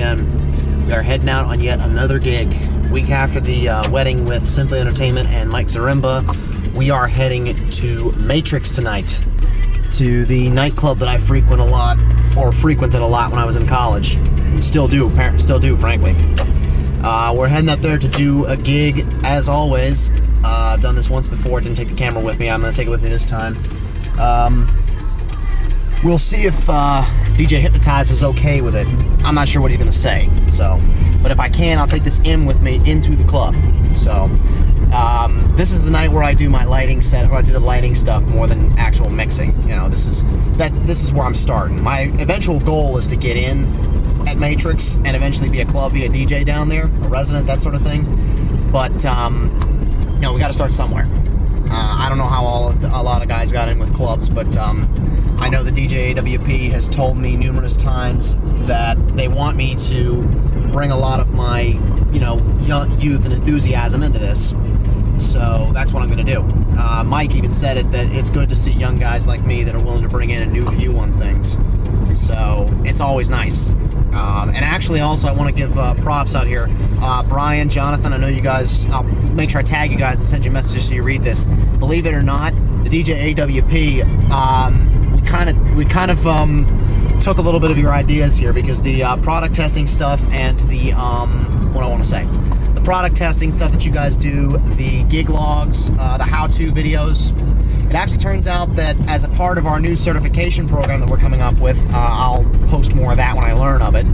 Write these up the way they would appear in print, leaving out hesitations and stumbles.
again. We are heading out on yet another gig. Week after the wedding with Simply Entertainment and Mike Zaremba, we are heading to Matrix tonight, to the nightclub that I frequented a lot when I was in college. Still do, frankly. We're heading up there to do a gig, as always. I've done this once before, didn't take the camera with me. I'm gonna take it with me this time. We'll see if DJ Hypnotyza is okay with it. I'm not sure what he's gonna say, but if I can, I'll take this in with me into the club. So, this is the night where I do my lighting set, or I do the lighting stuff more than actual mixing. You know, this is where I'm starting. My eventual goal is to get in at Matrix and eventually be a DJ down there, a resident, that sort of thing. But you know, we got to start somewhere. I don't know how a lot of guys got in with clubs, but I know the DJ AWP has told me numerous times that they want me to bring a lot of my, you know, youth and enthusiasm into this. So that's what I'm going to do. Mike even said it, that it's good to see young guys like me that are willing to bring in a new view on things. So it's always nice. And actually, also, I want to give props out here. Brian, Jonathan, I know you guys, I'll make sure I tag you guys and send you messages so you read this. Believe it or not, the DJ AWP, we kind of took a little bit of your ideas here, because the product testing stuff and the, what do I want to say? The product testing stuff that you guys do, the gig logs, the how-to videos, it actually turns out that as a part of our new certification program that we're coming up with, I'll post more of that when I learn of it,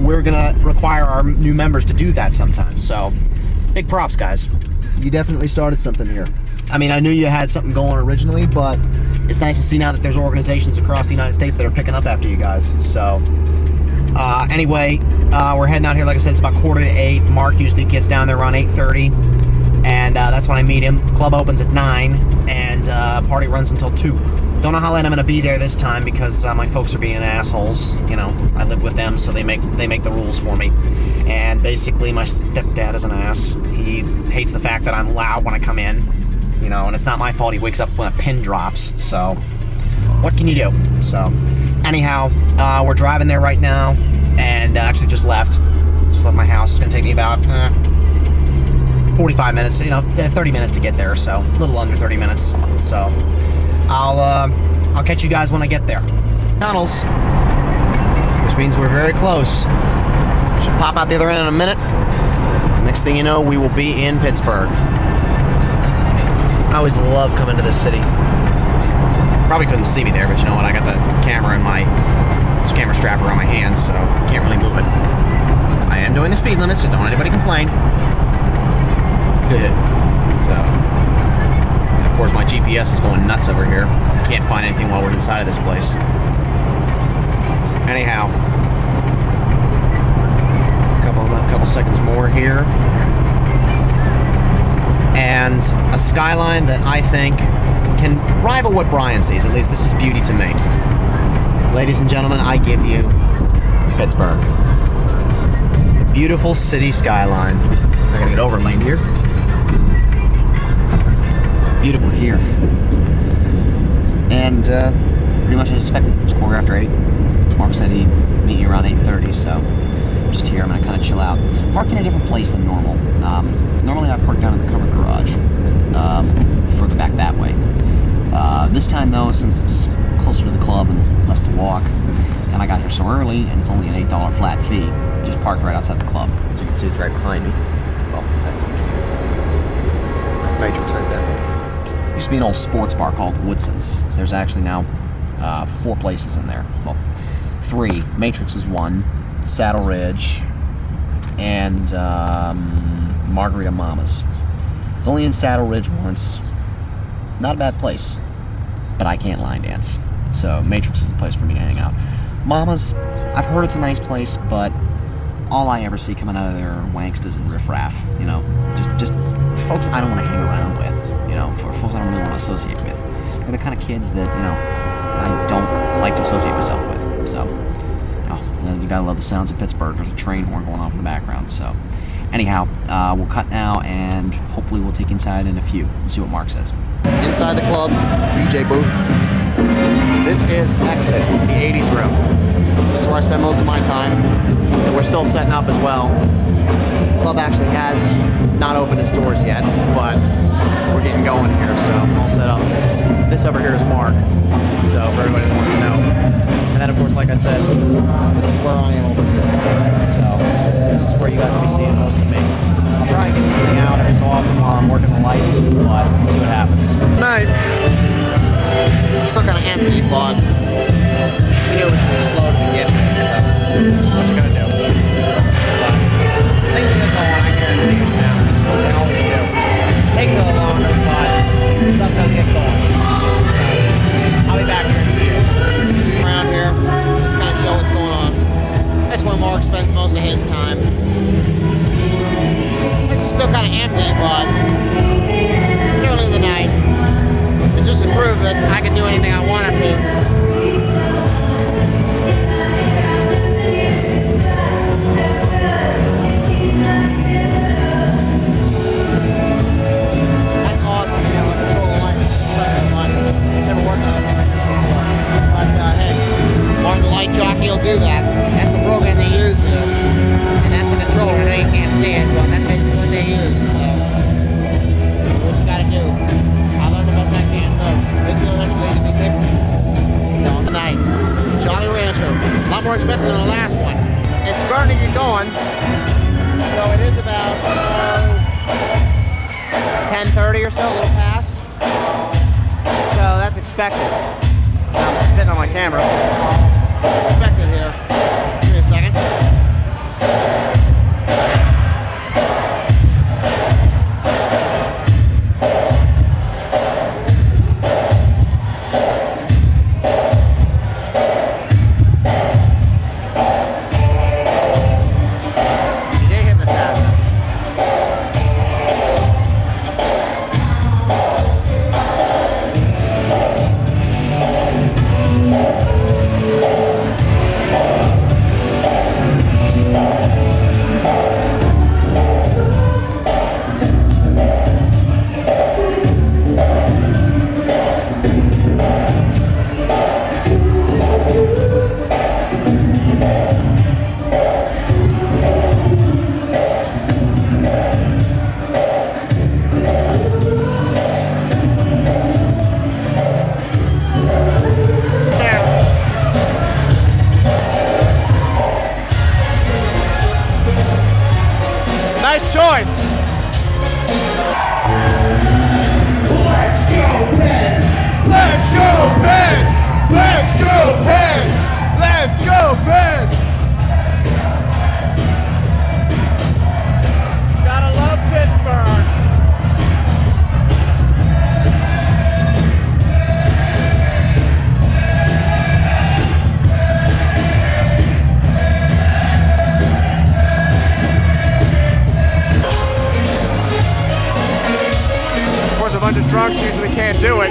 we're gonna require our new members to do that sometimes. So, big props, guys. You definitely started something here. I mean, I knew you had something going originally, but it's nice to see now that there's organizations across the United States that are picking up after you guys. So, anyway, we're heading out here. Like I said, it's about 7:45. Mark usually gets down there around 8:30. And that's when I meet him. Club opens at 9, and party runs until 2. Don't know how late I'm going to be there this time, because my folks are being assholes. You know, I live with them, so they make the rules for me. And basically, my stepdad is an ass. He hates the fact that I'm loud when I come in. You know, and it's not my fault he wakes up when a pin drops. So, what can you do? So, anyhow, we're driving there right now, and actually just left my house. It's going to take me about 45 minutes, you know, 30 minutes to get there, so a little under 30 minutes. So I'll catch you guys when I get there. Tunnels, which means we're very close. Should pop out the other end in a minute. Next thing you know, we will be in Pittsburgh. I always love coming to this city. Probably couldn't see me there, but you know what? I got the camera in this camera strap around my hand, so I can't really move it. I am doing the speed limit, so don't anybody complain. So, and of course, my GPS is going nuts over here. Can't find anything while we're inside of this place. Anyhow, a couple seconds more here, and a skyline that I think can rival what Brian sees. At least this is beauty to me. Ladies and gentlemen, I give you Pittsburgh. Beautiful city skyline. I gotta get overlaid here. Beautiful here. And pretty much as expected. It's 8:15. Mark said he'd meet you around 8:30, so just here. I'm gonna kind of chill out. Parked in a different place than normal. Normally I park down in the covered garage, further back that way. This time though, since it's closer to the club and less to walk, and I got here so early, and it's only an $8 flat fee, just parked right outside the club. As you can see, it's right behind me. Well, that's Matrix right there. Used to be an old sports bar called Woodson's. There's actually now 4 places in there. Well, 3. Matrix is 1, Saddle Ridge, and Margarita Mama's. It's only in Saddle Ridge once. Not a bad place, but I can't line dance. So Matrix is the place for me to hang out. Mama's, I've heard it's a nice place, but all I ever see coming out of there are wanksters and riffraff. You know, just folks I don't want to hang around with. You know, for folks I don't really want to associate with. They're the kind of kids that, you know, I don't like to associate myself with. So, you gotta love the sounds of Pittsburgh. There's a train horn going off in the background. So, anyhow, we'll cut now, and hopefully we'll take inside in a few and see what Mark says. Inside the club, DJ booth. This This is exit, the 80s room. This is where I spend most of my time. And we're still setting up as well. Club actually has not opened its doors yet, but we're getting going here, so all set up. This over here is Mark, so for everybody that wants to know. And then, of course, like I said, this is where I am over here. So this is where you guys will be seeing most of me. I'll try and get this thing out every so often while I'm working the lights, but we'll see what happens. Good night. Still kind of empty, but I knew it was going to be slow to begin with, so what you gonna do? But things will get going, I guarantee you now. They always do. Takes a little longer, but stuff does get going. So I'll be back here in a few. Around here, just kind of show what's going on. That's where Mark spends most of his time. This is still kind of empty, but it's early in the night. And just to prove that I can do anything I want to. Jockey will do that. That's the program they use here. And that's the controller. I know you can't see it, but that's basically what they use. So, what you gotta do. I learned the best I can first. This will eventually be mixing. So, on the night, Jolly Rancher. A lot more expensive than the last one. It's starting to get going. So, it is about 10:30 or so, a little past. So, that's expected. I'm spitting on my camera. Expected here. Give me a second. DJ Hypnotyza. Nice choice. Let's go, Pens! Let's go, Pens! Let's go, Pens! Let's go, Pens! Gotta love Pittsburgh. A bunch of drunks usually can't do it.